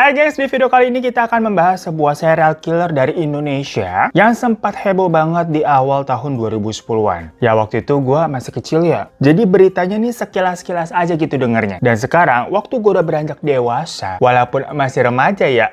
Hai guys, di video kali ini kita akan membahas sebuah serial killer dari Indonesia yang sempat heboh banget di awal tahun 2010-an. Ya waktu itu gue masih kecil ya, jadi beritanya nih sekilas-kilas aja gitu dengernya. Dan sekarang waktu gue udah beranjak dewasa, walaupun masih remaja ya,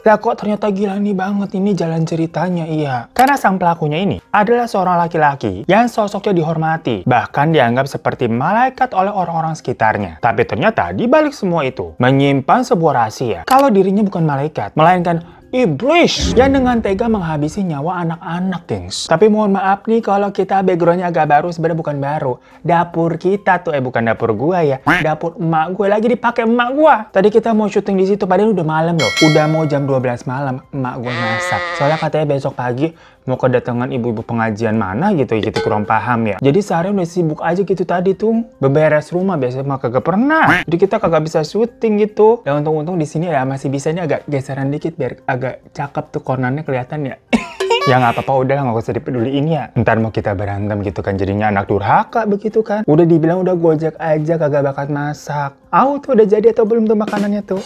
lah kok ternyata gila nih banget ini jalan ceritanya, iya. Karena sang pelakunya ini adalah seorang laki-laki yang sosoknya dihormati, bahkan dianggap seperti malaikat oleh orang-orang sekitarnya. Tapi ternyata di balik semua itu menyimpan sebuah rahasia kalau dirinya bukan malaikat, melainkan iblis yang dengan tega menghabisi nyawa anak-anak, gengs. Tapi mohon maaf nih kalau kita backgroundnya agak baru, sebenarnya bukan baru. Dapur kita tuh, bukan dapur gua ya. Dapur emak gue lagi dipakai emak gua. Tadi kita mau syuting di situ, padahal udah malam loh. Udah mau jam 12 malam, emak gue masak. Soalnya katanya besok pagi mau kedatangan ibu-ibu pengajian mana gitu, gitu kurang paham ya. Jadi seharian udah sibuk aja gitu tadi tuh, beberes rumah, biasanya mah kagak pernah. Jadi kita kagak bisa syuting gitu. Dan untung-untung di sini ya masih bisa, ini agak geseran dikit biar agak cakep tuh cornernya kelihatan ya. Ya nggak apa-apa, udah nggak usah dipeduliin ya. Ntar mau kita berantem gitu kan, jadinya anak durhaka begitu kan. Udah dibilang udah gojek aja, kagak bakat masak. Tuh udah jadi atau belum tuh makanannya tuh.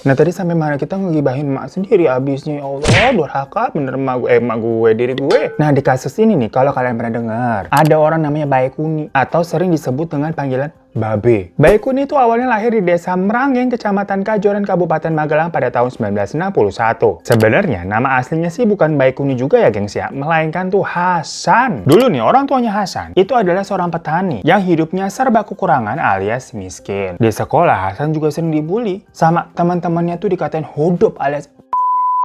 Nah tadi sampai mana kita ngegibahin emak sendiri abisnya. Ya Allah, durhaka bener emak gue, diri gue. Nah di kasus ini nih, kalau kalian pernah dengar, ada orang namanya Bae Kuni atau sering disebut dengan panggilan Babe. Bae Kuni itu awalnya lahir di desa Merangeng, kecamatan Kajoran, Kabupaten Magelang pada tahun 1961. Sebenarnya nama aslinya sih bukan Bae Kuni juga ya gengs ya, melainkan tuh Hasan. Dulu nih orang tuanya Hasan itu adalah seorang petani yang hidupnya serba kekurangan alias miskin. Di sekolah Hasan juga sering dibully sama teman-temannya tuh, dikatain hodop alias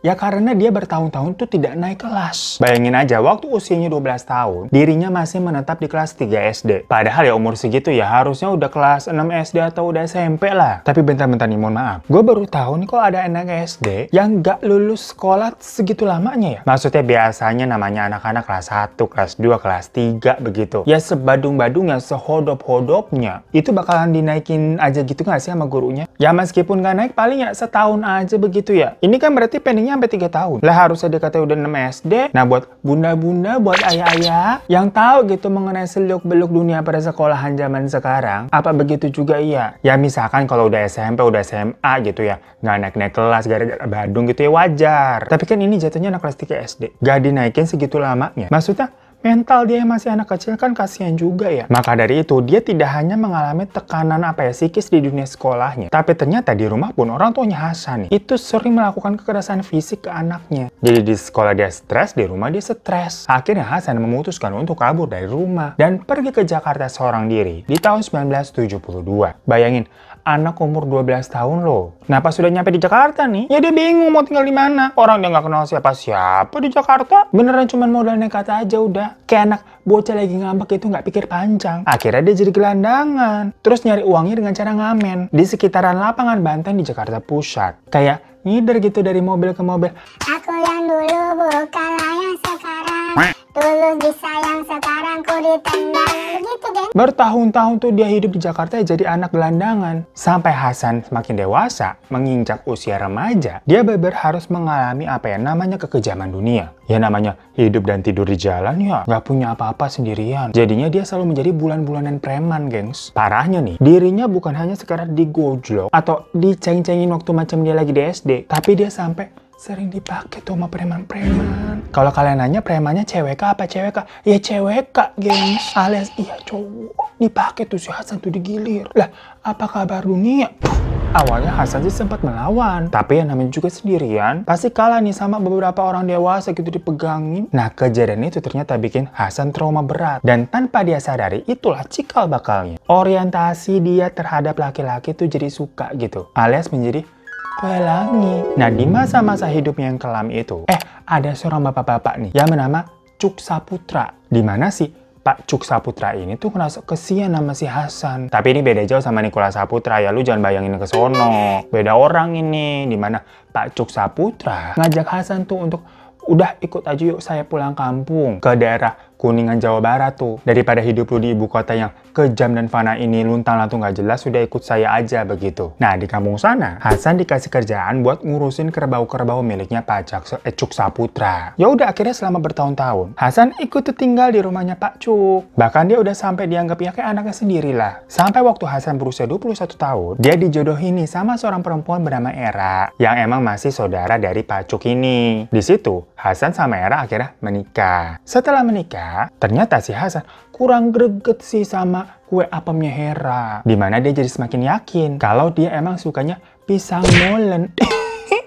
ya karena dia bertahun-tahun tuh tidak naik kelas. Bayangin aja waktu usianya 12 tahun, dirinya masih menetap di kelas 3 SD. Padahal ya umur segitu ya harusnya udah kelas 6 SD atau udah SMP lah. Tapi bentar-bentar nih, mohon maaf. Gue baru tahu nih kok ada anak SD yang gak lulus sekolah segitu lamanya ya. Maksudnya biasanya namanya anak-anak kelas 1, kelas 2, kelas 3 begitu. Ya sebadung-badungnya, sehodop-hodopnya. Itu bakalan dinaikin aja gitu gak sih sama gurunya? Ya meskipun gak naik paling ya setahun aja begitu ya. Ini kan berarti pendingnya sampai 3 tahun. Lah harusnya dikata udah 6 SD. Nah buat bunda-bunda, buat ayah-ayah yang tahu gitu mengenai seluk-beluk dunia pada sekolahan zaman sekarang, apa begitu juga iya? Ya misalkan kalau udah SMP, udah SMA gitu ya, nggak naik-naik kelas gara-gara badung gitu ya wajar. Tapi kan ini jatuhnya anak kelas 3 SD. Gak dinaikin segitu lamanya. Maksudnya mental dia yang masih anak kecil kan kasihan juga ya. Maka dari itu dia tidak hanya mengalami tekanan psikis di dunia sekolahnya, tapi ternyata di rumah pun orang tuanya Hasan itu sering melakukan kekerasan fisik ke anaknya. Jadi di sekolah dia stres, di rumah dia stres. Akhirnya Hasan memutuskan untuk kabur dari rumah dan pergi ke Jakarta seorang diri di tahun 1972. Bayangin, anak umur 12 tahun loh. Nah pas sudah nyampe di Jakarta nih, ya dia bingung mau tinggal di mana. Orang dia nggak kenal siapa-siapa di Jakarta. Beneran cuman modal nekat aja udah. Kayak anak bocah lagi ngambek itu nggak pikir panjang. Akhirnya dia jadi gelandangan. Terus nyari uangnya dengan cara ngamen di sekitaran lapangan banteng di Jakarta Pusat. Kayak ngider gitu dari mobil ke mobil. Aku yang dulu bukanlah yang sekarang. Tulus disayang sekarang ku ditendang. Begitu geng. Bertahun-tahun tuh dia hidup di Jakarta jadi anak gelandangan. Sampai Hasan semakin dewasa, menginjak usia remaja, dia beber harus mengalami namanya kekejaman dunia. Ya namanya hidup dan tidur di jalan ya, nggak punya apa-apa sendirian. Jadinya dia selalu menjadi bulan-bulanan preman, gengs. Parahnya nih, dirinya bukan hanya sekedar digojlok atau diceng-cengin waktu macam dia lagi di SD, tapi dia sampai sering dipakai tuh sama preman-preman. Kalau kalian nanya premannya cewek kah apa cewek kah? Ya cewek kah, gengs. Alias iya cowok. Dipakai tuh si Hasan tuh digilir. Lah, apa kabar dunia? Awalnya Hasan sih sempat melawan, tapi yang namanya juga sendirian, pasti kalah nih sama beberapa orang dewasa gitu dipegangin. Nah, kejadian itu ternyata bikin Hasan trauma berat. Dan tanpa dia sadari, itulah cikal bakalnya. Orientasi dia terhadap laki-laki tuh jadi suka gitu. Alias menjadi pelangi. Nah, di masa-masa hidupnya yang kelam itu, ada seorang bapak-bapak nih yang bernama Cuk Saputra. Di mana sih Pak Cuk Saputra ini tuh ngerasa kesian sama si Hasan. Tapi ini beda jauh sama Nikola Saputra ya, lu jangan bayangin ke sono. Beda orang ini, dimana Pak Cuk Saputra ngajak Hasan tuh untuk udah ikut aja yuk saya pulang kampung ke daerah Kuningan, Jawa Barat tuh. Daripada hidup lu di ibu kota yang kejam dan fana ini, luntang-lantung gak jelas, sudah ikut saya aja begitu. Nah, di kampung sana, Hasan dikasih kerjaan buat ngurusin kerbau-kerbau miliknya Pak Cuk Saputra. Ya udah, akhirnya selama bertahun-tahun, Hasan ikut tuh tinggal di rumahnya Pak Cuk. Bahkan dia udah sampai dianggap ya kayak anaknya sendiri lah. Sampai waktu Hasan berusia 21 tahun, dia dijodohin nih sama seorang perempuan bernama Era, yang emang masih saudara dari Pak Cuk ini. Di situ, Hasan sama Era akhirnya menikah. Setelah menikah, ternyata si Hasan kurang greget sih sama kue apemnya Hera. Dimana dia jadi semakin yakin kalau dia emang sukanya pisang molen.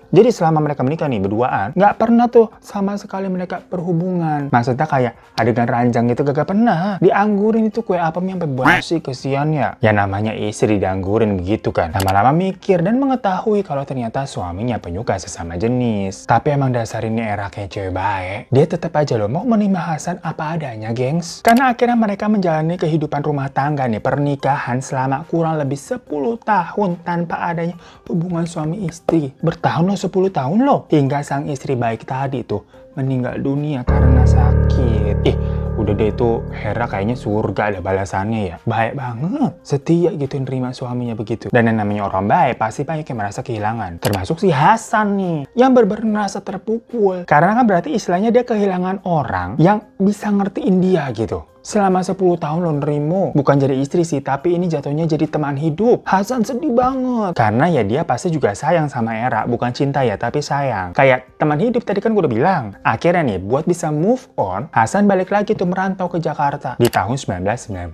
Jadi selama mereka menikah nih berduaan, nggak pernah tuh sama sekali mereka berhubungan. Maksudnya kayak adegan ranjang gitu gak pernah. Dianggurin itu kue apemnya sampai basi, kesian ya. Ya namanya istri dianggurin begitu kan. Lama-lama mikir dan mengetahui kalau ternyata suaminya penyuka sesama jenis. Tapi emang dasar ini Era kayak cewek baik. Dia tetap aja loh mau menerima Hasan apa adanya, gengs. Karena akhirnya mereka menjalani kehidupan rumah tangga nih, pernikahan selama kurang lebih 10 tahun tanpa adanya hubungan suami istri. Bertahun loh, 10 tahun loh. Hingga sang istri baik tadi tuh meninggal dunia karena sakit. Udah deh, itu Hera kayaknya surga ada balasannya ya. Baik banget. Setia gitu nerima suaminya begitu. Dan yang namanya orang baik pasti banyak yang merasa kehilangan. Termasuk si Hasan nih, yang bener-bener merasa terpukul. Karena kan berarti istilahnya dia kehilangan orang yang bisa ngertiin dia gitu. Selama 10 tahun lo nerimo, bukan jadi istri sih, tapi ini jatuhnya jadi teman hidup. Hasan sedih banget. Karena ya dia pasti juga sayang sama Era, bukan cinta ya, tapi sayang. Kayak teman hidup tadi kan gue udah bilang. Akhirnya nih, buat bisa move on, Hasan balik lagi tuh merantau ke Jakarta di tahun 1992.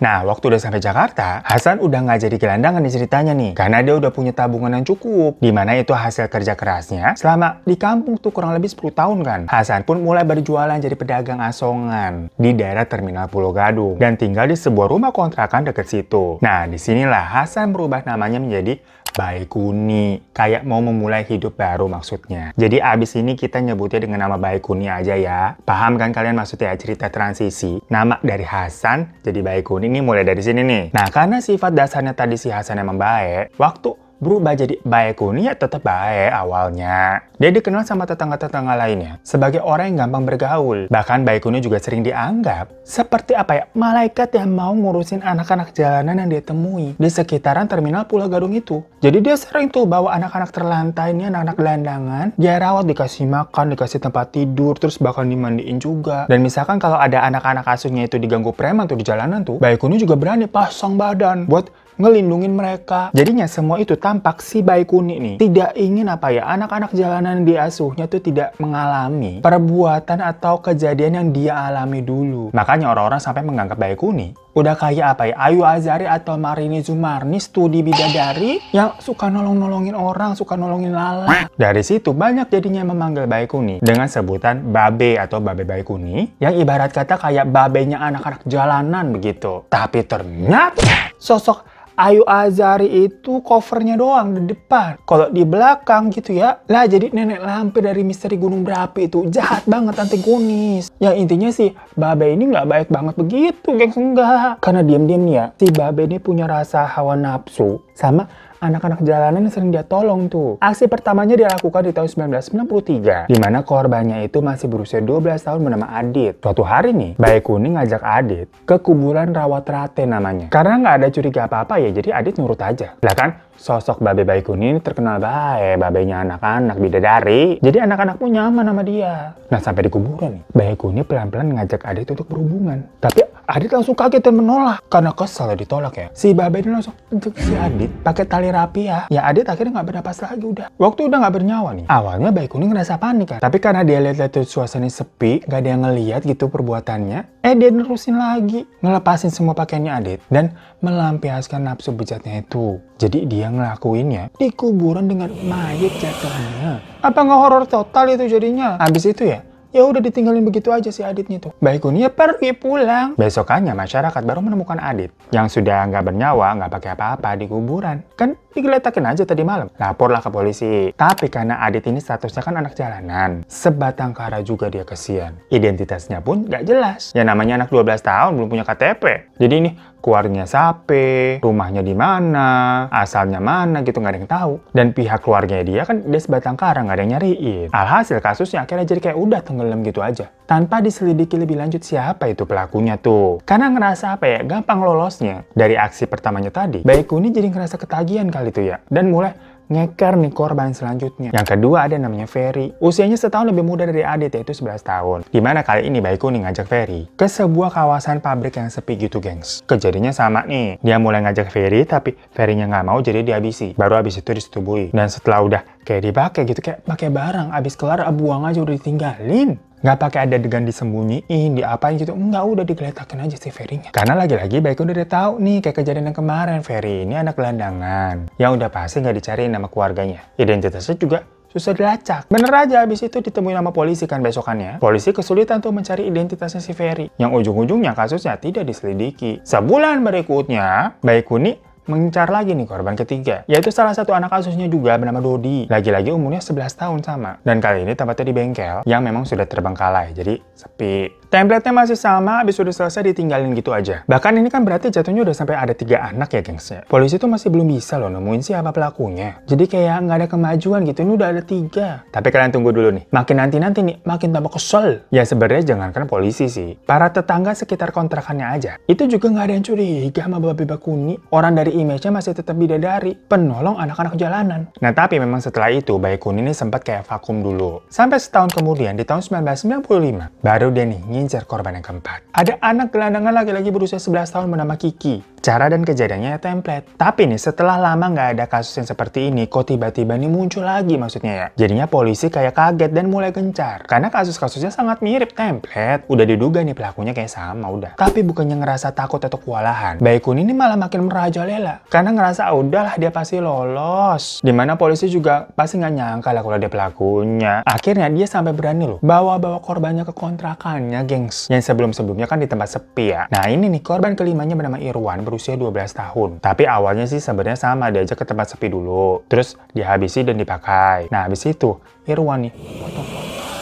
Nah, waktu udah sampai Jakarta, Hasan udah nggak jadi gelandangan nih ceritanya nih. Karena dia udah punya tabungan yang cukup. Dimana itu hasil kerja kerasnya selama di kampung tuh kurang lebih 10 tahun kan. Hasan pun mulai berjualan jadi pedagang asongan di daerah Terminal Pulau Gadung dan tinggal di sebuah rumah kontrakan dekat situ. Nah, disinilah Hasan berubah namanya menjadi Baikuni, kayak mau memulai hidup baru maksudnya. Jadi abis ini kita nyebutnya dengan nama Baikuni aja ya. Paham kan kalian maksudnya cerita transisi? Nama dari Hasan jadi Baikuni ini mulai dari sini nih. Nah, karena sifat dasarnya tadi si Hasan emang baik, waktu berubah jadi Baikuni ya tetap baik awalnya. Dia dikenal sama tetangga-tetangga lainnya sebagai orang yang gampang bergaul. Bahkan Baikuni juga sering dianggap seperti apa ya, malaikat yang mau ngurusin anak-anak jalanan yang dia temui di sekitaran Terminal Pulau Gadung itu. Jadi dia sering tuh bawa anak-anak terlantai ini, anak-anak gelandangan, dia rawat, dikasih makan, dikasih tempat tidur, terus bakal dimandiin juga. Dan misalkan kalau ada anak-anak asuhnya itu diganggu preman tuh di jalanan tuh, Baikuni juga berani pasang badan buat ngelindungin mereka. Jadinya semua itu tampak si Baikuni nih tidak ingin apa ya, anak-anak jalanan diasuhnya tuh tidak mengalami perbuatan atau kejadian yang dia alami dulu. Makanya orang-orang sampai menganggap Baikuni udah kayak apa ya, Ayu Azari atau Marini Zumarni studi bidadari yang suka nolong-nolongin orang, suka nolongin lala. Dari situ banyak jadinya memanggil Baikuni dengan sebutan Babe atau Babe Baikuni, yang ibarat kata kayak babenya anak-anak jalanan begitu. Tapi ternyata sosok Ayu Azari itu covernya doang di depan. Kalau di belakang gitu ya, lah jadi nenek lampir dari misteri gunung berapi itu. Jahat banget, antagonis. Yang intinya sih, Babe ini nggak baik banget begitu, gengs, enggak. Karena diam-diam nih ya, si Babe ini punya rasa hawa nafsu sama anak-anak jalanan yang sering dia tolong tuh. Aksi pertamanya dilakukan di tahun 1993, di mana korbannya itu masih berusia 12 tahun bernama Adit. Suatu hari nih, Baikuni ngajak Adit ke kuburan Rawatrate namanya. Karena nggak ada curiga apa-apa ya, jadi Adit nurut aja. Lah kan, sosok Babe Baikuni ini terkenal baik, babenya anak-anak bidadari. Jadi anak-anak pun nyaman sama dia. Nah, sampai di kuburan nih, Baikuni pelan-pelan ngajak Adit untuk berhubungan. Tapi Adit langsung kaget dan menolak. Karena kesal ditolak ya. Si Babe ini langsung untuk si Adit pakai tali rapi ya. Ya Adit akhirnya nggak bernapas lagi udah. Waktu udah nggak bernyawa nih. Awalnya Baikuni ngerasa panik kan. Tapi karena dia lihat suasana sepi, nggak ada yang ngeliat gitu perbuatannya. Dia nerusin lagi. Ngelepasin semua pakaiannya Adit. Dan melampiaskan nafsu bejatnya itu. Jadi dia ngelakuinnya di kuburan dengan mayat jatuhnya. Apa nggak horor total itu jadinya? Habis itu ya udah ditinggalin begitu aja si Aditnya tuh. Baikuni ya pergi pulang. Besokannya masyarakat baru menemukan Adit yang sudah nggak bernyawa, nggak pakai apa-apa di kuburan. Kan digeletakin aja tadi malam. Laporlah ke polisi. Tapi karena Adit ini statusnya kan anak jalanan, sebatang kara juga dia kesian. Identitasnya pun nggak jelas. Ya namanya anak 12 tahun belum punya KTP. Jadi ini keluarganya siapa, rumahnya di mana, asalnya mana gitu nggak ada yang tahu. Dan pihak keluarganya dia kan dia sebatang kara, nggak ada yang nyariin. Alhasil kasusnya akhirnya jadi kayak udah tenggelam gitu aja. tanpa diselidiki lebih lanjut siapa itu pelakunya tuh. Karena ngerasa apa ya, gampang lolosnya. Dari aksi pertamanya tadi, Baekhyun jadi ngerasa ketagihan kali tuh ya, dan mulai ngeker nih korban selanjutnya. Yang kedua ada namanya Ferry. Usianya setahun lebih muda dari Adit, yaitu 11 tahun. Dimana kali ini Baekhyun ngajak Ferry ke sebuah kawasan pabrik yang sepi gitu, gengs. Kejadiannya sama nih. Dia mulai ngajak Ferry, tapi Ferry-nya nggak mau, jadi dihabisi. Baru habis itu disetubui. Dan setelah udah kayak dipakai gitu, kayak pakai barang. Abis kelar, buang aja udah ditinggalin. Nggak pakai ada adegan disembunyiin, diapain gitu. Enggak, udah digeletakin aja si Ferry-nya. Karena lagi-lagi Baekhyun udah tahu nih, kayak kejadian yang kemarin. Ferry ini anak gelandangan yang udah pasti nggak dicariin nama keluarganya. Identitasnya juga susah dilacak. Bener aja abis itu ditemuin sama polisi kan besokannya. Polisi kesulitan tuh mencari identitasnya si Ferry. Yang ujung-ujungnya kasusnya tidak diselidiki. Sebulan berikutnya, Baekhyun nih mengincar lagi nih korban ketiga, yaitu salah satu anak asuhnya juga bernama Dodi. Lagi-lagi umurnya 11 tahun sama. Dan kali ini tempatnya di bengkel yang memang sudah terbengkalai, jadi sepi. Template-nya masih sama, habis udah selesai ditinggalin gitu aja. Bahkan ini kan berarti jatuhnya udah sampai ada 3 anak ya, gengs ya. Polisi tuh masih belum bisa loh nemuin siapa pelakunya. Jadi kayak nggak ada kemajuan gitu, ini udah ada 3. Tapi kalian tunggu dulu nih, makin nanti nih, makin tambah kesel. Ya sebenarnya jangankan polisi sih, para tetangga sekitar kontrakannya aja, itu juga nggak ada yang curiga sama Babe Bakuni. Orang dari image-nya masih tetap bidadari, penolong anak-anak jalanan. Nah tapi memang setelah itu, Baekhyun ini sempat kayak vakum dulu. Sampai setahun kemudian, di tahun 1995, baru dia nih ngincar korban yang keempat. Ada anak gelandangan laki-laki berusia 11 tahun bernama Kiki. Cara dan kejadiannya ya template. Tapi nih setelah lama nggak ada kasus yang seperti ini, kok tiba-tiba nih muncul lagi maksudnya ya. Jadinya polisi kayak kaget dan mulai gencar. Karena kasus-kasusnya sangat mirip template. Udah diduga nih pelakunya kayak sama udah. Tapi bukannya ngerasa takut atau kewalahan, Baekhyun ini malah makin merajalela. Karena ngerasa udahlah dia pasti lolos. Dimana polisi juga pasti nggak nyangka lah kalau dia pelakunya. Akhirnya dia sampai berani loh bawa-bawa korbannya ke kontrakannya, gengs. Yang sebelum-sebelumnya kan di tempat sepi ya. Nah ini nih korban kelimanya bernama Irwan, berusia 12 tahun. Tapi awalnya sih sebenarnya sama, diajak ke tempat sepi dulu. Terus dihabisi dan dipakai. Nah habis itu Irwan nih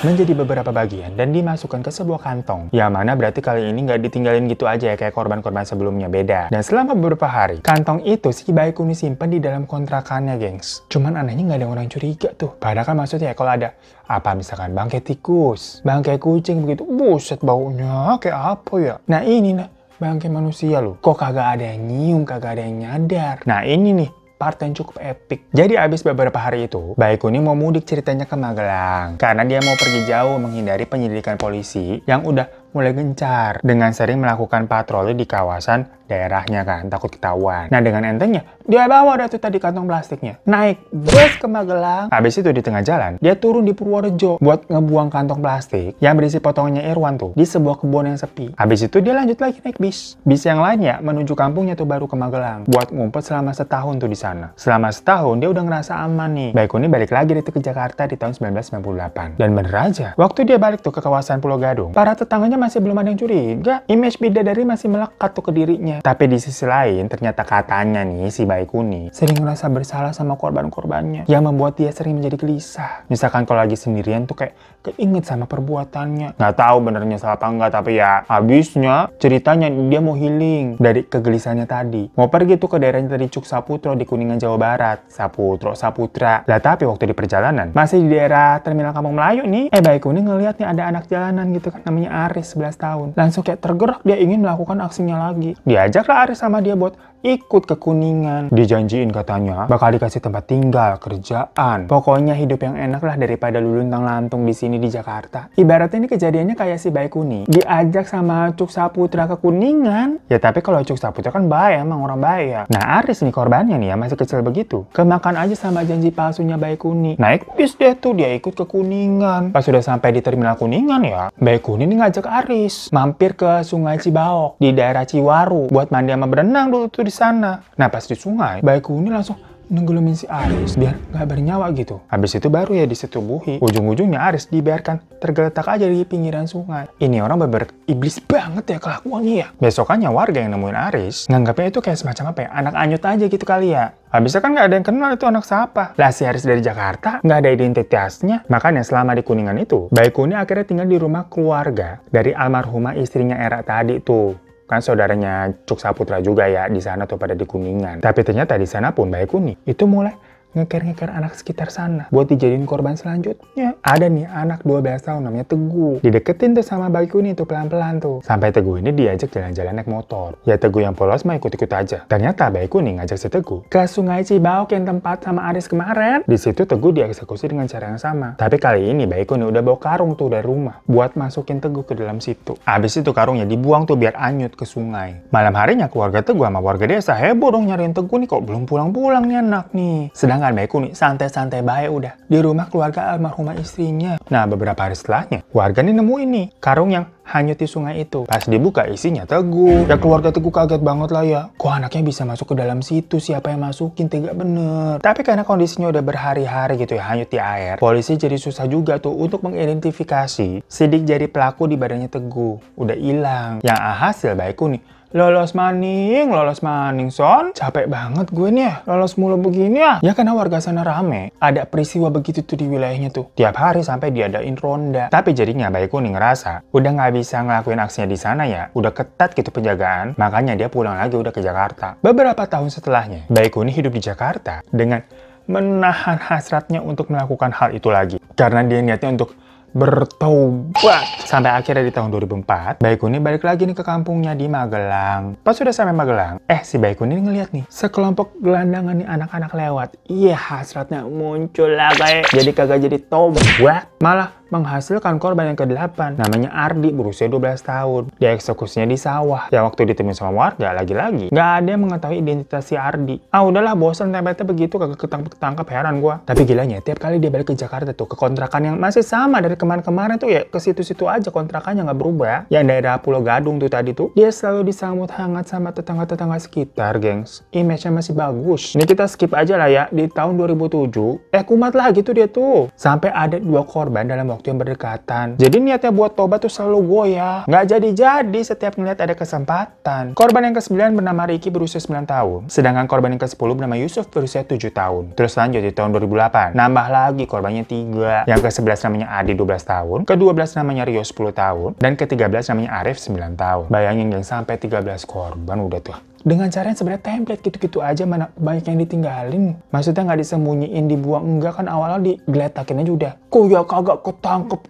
menjadi beberapa bagian dan dimasukkan ke sebuah kantong. Yang mana berarti kali ini nggak ditinggalin gitu aja ya kayak korban-korban sebelumnya, beda. Dan selama beberapa hari, kantong itu si Baekhyun simpan di dalam kontrakannya, gengs. Cuman anehnya nggak ada orang curiga tuh. Padahal kan maksudnya ya kalau ada apa misalkan bangkai tikus, bangkai kucing begitu, buset baunya kayak apa ya. Nah ini nah bangkai manusia loh. Kok kagak ada yang nyium, kagak ada yang nyadar. Nah ini nih part yang cukup epic. Jadi abis beberapa hari itu, Baekhyun mau mudik ceritanya ke Magelang. Karena dia mau pergi jauh menghindari penyelidikan polisi yang udah mulai gencar. Dengan sering melakukan patroli di kawasan daerahnya kan, takut ketahuan. Nah dengan entengnya, dia bawa dah tuh tadi kantong plastiknya. Naik bus ke Magelang. Habis itu di tengah jalan, dia turun di Purworejo buat ngebuang kantong plastik yang berisi potongannya Irwan tuh di sebuah kebun yang sepi. Habis itu dia lanjut lagi naik bis. Bis yang lainnya menuju kampungnya tuh baru ke Magelang. Buat ngumpet selama setahun tuh di sana. Selama setahun dia udah ngerasa aman nih. Baekhyun balik lagi ke Jakarta di tahun 1998. Dan bener aja, waktu dia balik tuh ke kawasan Pulau Gadung, para tetangganya masih belum ada yang curiga. Image bidadari masih melekat tuh ke dirinya. Tapi di sisi lain, ternyata katanya nih si Baekhyun sering ngerasa bersalah sama korban-korbannya, yang membuat dia sering menjadi gelisah. Misalkan kalau lagi sendirian tuh kayak keinget sama perbuatannya. Nggak tahu benernya salah apa enggak, tapi ya habisnya ceritanya dia mau healing dari kegelisahannya tadi. Mau pergi tuh ke daerahnya tadi Cuk Saputro di Kuningan, Jawa Barat. Saputra. Lah tapi waktu di perjalanan, masih di daerah Terminal Kampung Melayu nih, Baekhyun ngeliat nih ada anak jalanan gitu kan, namanya Aris, 11 tahun. Langsung kayak tergerak, dia ingin melakukan aksinya lagi. Diajaklah Aris sama dia buat ikut ke Kuningan. Dijanjiin katanya bakal dikasih tempat tinggal, kerjaan. Pokoknya hidup yang enak lah daripada luluntang-lantung di sini di Jakarta. Ibaratnya ini kejadiannya kayak si Baekhyun diajak sama Cuk Saputra ke Kuningan. Ya tapi kalau Cuk Saputra kan baik, emang orang baik ya. Nah Aris nih korbannya nih ya, masih kecil begitu. Kemakan aja sama janji palsunya Baekhyun. Naik bis deh tuh, dia ikut ke Kuningan. Pas sudah sampai di Terminal Kuningan ya, Baekhyun ngajak Aris mampir ke Sungai Cibaok di daerah Ciwaru buat mandi sama berenang dulu tuh di sana. Nah pas di sungai, Baekhyun langsung nenggelumin si Aris biar nggak bernyawa gitu. Habis itu baru ya disetubuhi. Ujung-ujungnya Aris dibiarkan tergeletak aja di pinggiran sungai. Ini orang bener iblis banget ya kelakuannya ya. Besokannya warga yang nemuin Aris nganggapnya itu kayak semacam apa ya, anak anyut aja gitu kali ya. Habisnya kan nggak ada yang kenal itu anak siapa. Lah si Aris dari Jakarta nggak ada identitasnya. Makanya selama di Kuningan itu, Baekhyun akhirnya tinggal di rumah keluarga dari almarhumah istrinya Era tadi tuh. Kan saudaranya Cuk Saputra juga ya di sana tuh pada di Kuningan. Tapi ternyata di sana pun Baekhyun itu mulai ngeker-ngeker anak sekitar sana buat dijadiin korban selanjutnya. Ada nih anak 12 tahun namanya Teguh. Dideketin tuh sama Bayi Kuning tuh pelan-pelan tuh. Sampai Teguh ini diajak jalan-jalan naik motor. Ya Teguh yang polos mah ikut-ikut aja. Ternyata Bayi Kuning ngajak si Teguh ke Sungai Cibauk yang tempat sama Aris kemarin. Di situ Teguh dieksekusi dengan cara yang sama. Tapi kali ini Bayi Kuning udah bawa karung tuh dari rumah buat masukin Teguh ke dalam situ. Abis itu karungnya dibuang tuh biar anyut ke sungai. Malam harinya keluarga Teguh sama warga desa heboh dong nyariin Teguh nih, kok belum pulang-pulang nih anak nih. Sedangkan Bayi Kuning santai-santai baik udah di rumah keluarga almarhumah istrinya. Nah beberapa hari setelahnya warga nih nemuin nih karung yang hanyut di sungai itu. Pas dibuka isinya Teguh. Ya keluarga Teguh kaget banget lah ya. Kok anaknya bisa masuk ke dalam situ? Siapa yang masukin? Tega bener. Tapi karena kondisinya udah berhari-hari gitu ya hanyut di air, polisi jadi susah juga tuh untuk mengidentifikasi sidik jari pelaku di badannya Teguh. Udah hilang. Yang hasil Bayi Kuning lolos maning son. Capek banget gue nih ya, lolos mulu begini ya. Ya karena warga sana rame, ada peristiwa begitu tuh di wilayahnya tuh. Tiap hari sampai diadain ronda. Tapi jadinya Bayi Kuning ngerasa udah nggak bisa ngelakuin aksinya di sana ya. Udah ketat gitu penjagaan, makanya dia pulang lagi udah ke Jakarta. Beberapa tahun setelahnya, Bayi Kuning hidup di Jakarta dengan menahan hasratnya untuk melakukan hal itu lagi. Karena dia niatnya untuk bertobat. Sampai akhirnya di tahun 2004, Bayi Kuning balik lagi nih ke kampungnya di Magelang. Pas sudah sampai Magelang, si Bayi Kuning ngeliat nih sekelompok gelandangan nih anak-anak lewat. Iya, hasratnya muncul lah kayak jadi kagak jadi tobat. Malah menghasilkan korban yang ke-8, namanya Ardi, berusia 12 tahun. Dieksekusinya di sawah. Ya waktu ditemuin sama warga, lagi-lagi nggak ada yang mengetahui identitas si Ardi. Udahlah bosan tempatnya begitu, kagak ketangkep, heran gua. Tapi gilanya, tiap kali dia balik ke Jakarta tuh, ke kontrakan yang masih sama dari kemarin-kemarin tuh ya, ke situ-situ aja kontrakannya nggak berubah. Yang daerah Pulau Gadung tuh tadi tuh, dia selalu disambut hangat sama tetangga-tetangga sekitar, gengs. Image-nya masih bagus. Ini kita skip aja lah ya, di tahun 2007, kumat lagi tuh dia tuh. Sampai ada 2 korban dalam waktu yang berdekatan. Jadi niatnya buat tobat tuh selalu goyah. Nggak jadi-jadi setiap ngeliat ada kesempatan. Korban yang ke-9 bernama Ricky berusia 9 tahun. Sedangkan korban yang ke-10 bernama Yusuf berusia 7 tahun. Terus lanjut di tahun 2008. Nambah lagi korbannya 3. Yang ke-11 namanya Adi 12 tahun. Ke-12 namanya Rio 10 tahun. Dan ke-13 namanya Arif 9 tahun. Bayangin yang sampai 13 korban udah tuh. Dengan cara yang sebenarnya template gitu-gitu aja, mana banyak yang ditinggalin. Maksudnya nggak disembunyiin, dibuang, enggak kan awalnya digeletakin aja udah. Kok ya kagak ketangkep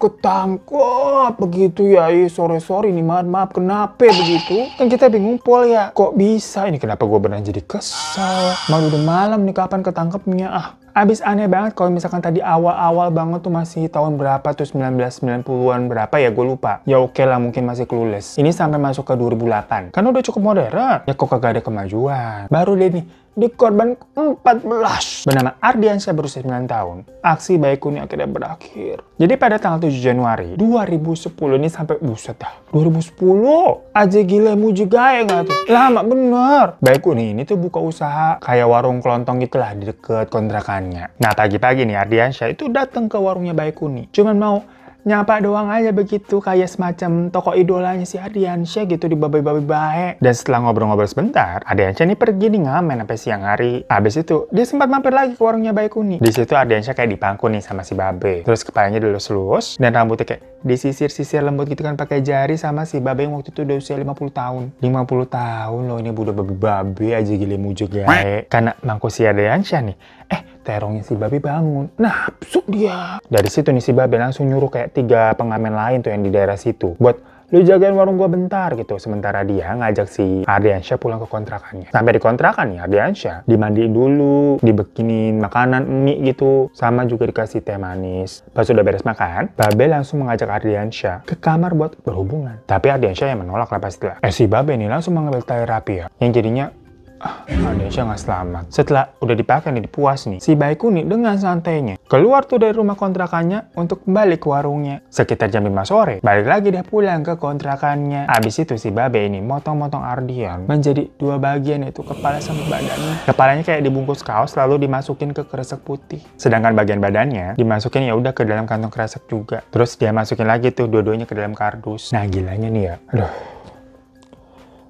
begitu ya. Sorry nih, maaf kenapa begitu? Kan kita bingung pol ya. Kok bisa ini, kenapa gue beneran jadi kesal? Malu udah malam nih, kapan ketangkepnya? Abis aneh banget kalau misalkan tadi awal-awal banget tuh masih tahun berapa tuh, 1990-an berapa ya, gue lupa. Ya oke lah, mungkin masih clueless. Ini sampai masuk ke 2008. Kan udah cukup modern. Ya kok kagak ada kemajuan. Baru deh nih, di korban 14 bernama Ardiansyah berusia 9 tahun. Aksi Bayi Kuning akhirnya berakhir. Jadi pada tanggal 7 Januari 2010 ini sampai buset dah. 2010 aja gila muji gaya nggak tuh? Lama bener. Bayi Kuning ini tuh buka usaha kayak warung kelontong gitulah di deket kontrakannya. Nah pagi-pagi nih Ardiansyah itu datang ke warungnya Bayi Kuning. Cuman mau nyapa doang aja begitu, kayak semacam tokoh idolanya si Ardiansyah gitu, di babai-babai baik. Dan setelah ngobrol-ngobrol sebentar, Ardiansyah nih pergi nih ngamen sampai siang hari. Abis itu dia sempat mampir lagi ke warungnya Bayi Kuning. Di situ Ardiansyah kayak dipangku nih sama si Babe. Terus kepalanya dilus-lus dan rambutnya kayak disisir-sisir lembut gitu kan pakai jari sama si Babe yang waktu itu udah usia 50 tahun. 50 tahun loh ini udah babe aja gile mujo gae. Karena mangku si Ardiansyah nih. Terongnya si Babe bangun. Nafsu dia. Dari situ nih si Babe langsung nyuruh kayak 3 pengamen lain tuh yang di daerah situ buat lu jagain warung gua bentar gitu. Sementara dia ngajak si Ardiansyah pulang ke kontrakannya. Sampai di kontrakan nih Ardiansyah dimandiin dulu, dibikinin makanan mie gitu, sama juga dikasih teh manis. Pas udah beres makan, Babe langsung mengajak Ardiansyah ke kamar buat berhubungan. Tapi Ardiansyah yang menolak lah pastilah. Si Babe nih langsung mengambil terapi ya, yang jadinya Ardiansyah nggak selamat. Setelah udah dipakai nih, dipuas nih, si Bayi Kuning dengan santainya keluar tuh dari rumah kontrakannya untuk kembali ke warungnya. Sekitar jam 5 sore, balik lagi dia pulang ke kontrakannya. Abis itu si Babe ini motong-motong Ardian menjadi 2 bagian, yaitu kepala sama badannya. Kepalanya kayak dibungkus kaos lalu dimasukin ke kresek putih. Sedangkan bagian badannya dimasukin ya udah ke dalam kantong kresek juga. Terus dia masukin lagi tuh dua-duanya ke dalam kardus. Nah gilanya nih ya, aduh.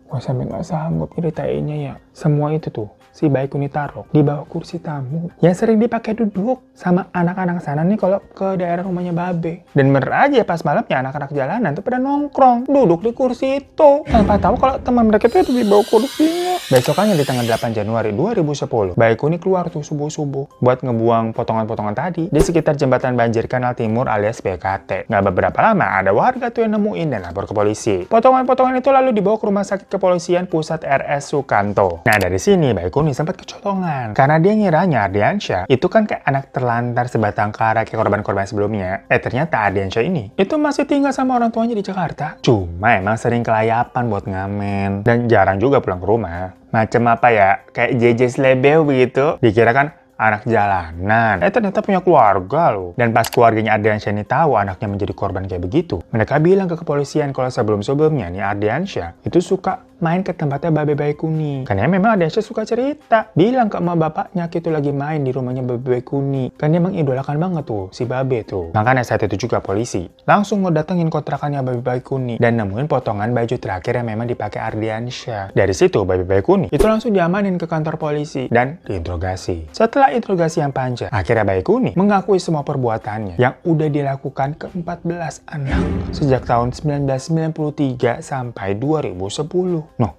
Gue sampai nggak sanggup ceritainnya ya. Semua itu tuh si Bayi Kuning taruh di bawah kursi tamu yang sering dipakai duduk sama anak-anak sana nih kalau ke daerah rumahnya Babe. Dan bener aja pas malamnya anak-anak jalanan tuh pada nongkrong duduk di kursi itu tanpa tahu kalau teman mereka tuh ada di bawah kursinya. Besokannya di tanggal 8 Januari 2010, Baikuni keluar tuh subuh-subuh buat ngebuang potongan-potongan tadi di sekitar jembatan banjir Kanal Timur alias BKT. Nggak beberapa lama, ada warga tuh yang nemuin dan lapor ke polisi. Potongan-potongan itu lalu dibawa ke rumah sakit kepolisian pusat RS Sukanto. Nah, dari sini Baikuni sempat kecolongan karena dia ngiranya Ardiansyah itu kan kayak anak terlantar sebatang kara kayak korban-korban sebelumnya. Ternyata Ardiansyah ini itu masih tinggal sama orang tuanya di Jakarta. Cuma emang sering kelayapan buat ngamen dan jarang juga pulang ke rumah. Macem apa ya, kayak JJ Slebeo begitu. Dikira kan anak jalanan. Ternyata punya keluarga loh. Dan pas keluarganya Ardiansyah ini tahu anaknya menjadi korban kayak begitu, mereka bilang ke kepolisian kalau sebelum-sebelumnya nih Ardiansyah itu suka main ke tempatnya Babe Baikuni. Karena memang Ardiansyah suka cerita. Bilang ke emak bapaknya itu lagi main di rumahnya Babe Baikuni. Kan dia mengidolakan banget tuh si Babe tuh. Makanya saat itu juga polisi langsung ngedatengin kontrakannya Babe Baikuni dan nemuin potongan baju terakhir yang memang dipakai Ardiansyah. Dari situ Babe Baikuni itu langsung diamanin ke kantor polisi dan diinterogasi. Setelah interogasi yang panjang, akhirnya Baikuni mengakui semua perbuatannya yang udah dilakukan ke 14 anak sejak tahun 1993 sampai 2010. Noh,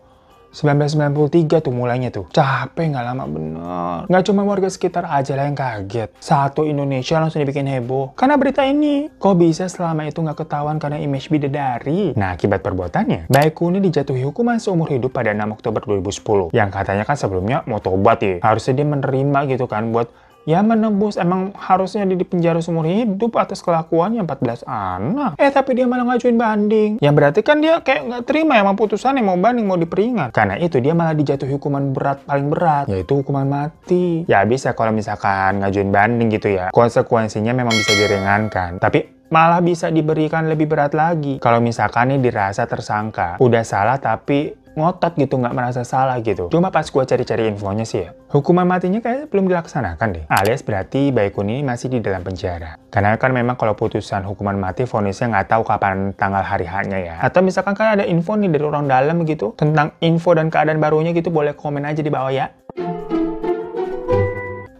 1993 tuh mulainya tuh. Capek nggak lama bener. Nggak cuma warga sekitar aja lah yang kaget. Satu Indonesia langsung dibikin heboh karena berita ini. Kok bisa selama itu nggak ketahuan karena image bidadari? Nah, akibat perbuatannya, Baikuni dijatuhi hukuman seumur hidup pada 6 Oktober 2010. Yang katanya kan sebelumnya mau tobat ya. Harusnya dia menerima gitu kan buat ya menembus, emang harusnya dia dipenjara seumur hidup atas kelakuannya 14 anak. Tapi dia malah ngajuin banding. Yang berarti kan dia kayak nggak terima emang putusannya, mau banding, mau diperingat. Karena itu dia malah dijatuhi hukuman berat, paling berat, yaitu hukuman mati. Ya bisa kalau misalkan ngajuin banding gitu ya, konsekuensinya memang bisa diringankan. Tapi malah bisa diberikan lebih berat lagi kalau misalkan nih dirasa tersangka udah salah tapi ngotot gitu, nggak merasa salah gitu. Cuma pas gue cari-cari infonya sih ya, hukuman matinya kayaknya belum dilaksanakan deh. Alias berarti Baikuni masih di dalam penjara. Karena kan memang kalau putusan hukuman mati, vonisnya nggak tahu kapan tanggal hari H-nya ya. Atau misalkan kan ada info nih dari orang dalam gitu, tentang info dan keadaan barunya gitu, boleh komen aja di bawah ya.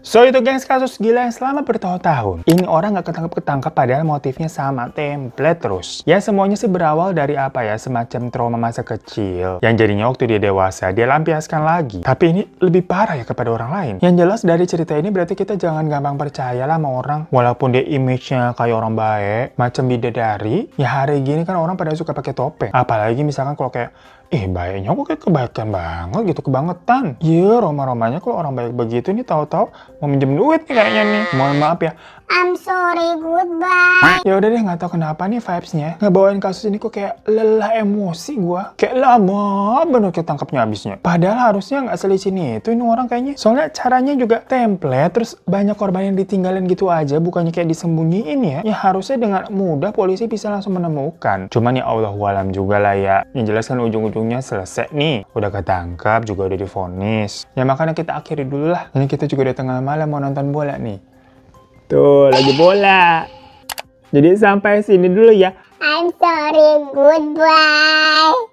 So itu gengs kasus gila yang selama bertahun-tahun. Ini orang nggak ketangkep-ketangkep padahal motifnya sama, template terus. Ya semuanya sih berawal dari apa ya, semacam trauma masa kecil. Yang jadinya waktu dia dewasa, dia lampiaskan lagi. Tapi ini lebih parah ya kepada orang lain. Yang jelas dari cerita ini berarti kita jangan gampang percaya lah sama orang. Walaupun dia image-nya kayak orang baik, macam bidadari, ya hari gini kan orang pada suka pakai topeng. Apalagi misalkan kalau kayak, baiknya kok kayak kebaikan banget gitu, kebangetan. Iya, Roma-romanya kalau orang baik begitu nih tahu-tahu mau minjem duit nih kayaknya nih. Mohon maaf ya. I'm sorry, goodbye. Ya udah deh, nggak tahu kenapa nih vibes-nya ngebawain kasus ini kok kayak lelah emosi gua. Kayak lama bener ketangkepnya abisnya. Padahal harusnya nggak selicin itu ini orang kayaknya. Soalnya caranya juga template, terus banyak korban yang ditinggalin gitu aja, bukannya kayak disembunyiin ya. Ya harusnya dengan mudah polisi bisa langsung menemukan. Cuman ya Allahualam juga lah ya. Yang jelas kan ujung-ujungnya selesai nih. Udah ketangkap, juga udah divonis. Ya makanya kita akhiri dulu lah. Ini kita juga udah tengah malam mau nonton bola nih. Tuh, lagi bola. Jadi sampai sini dulu ya. I'm sorry, goodbye.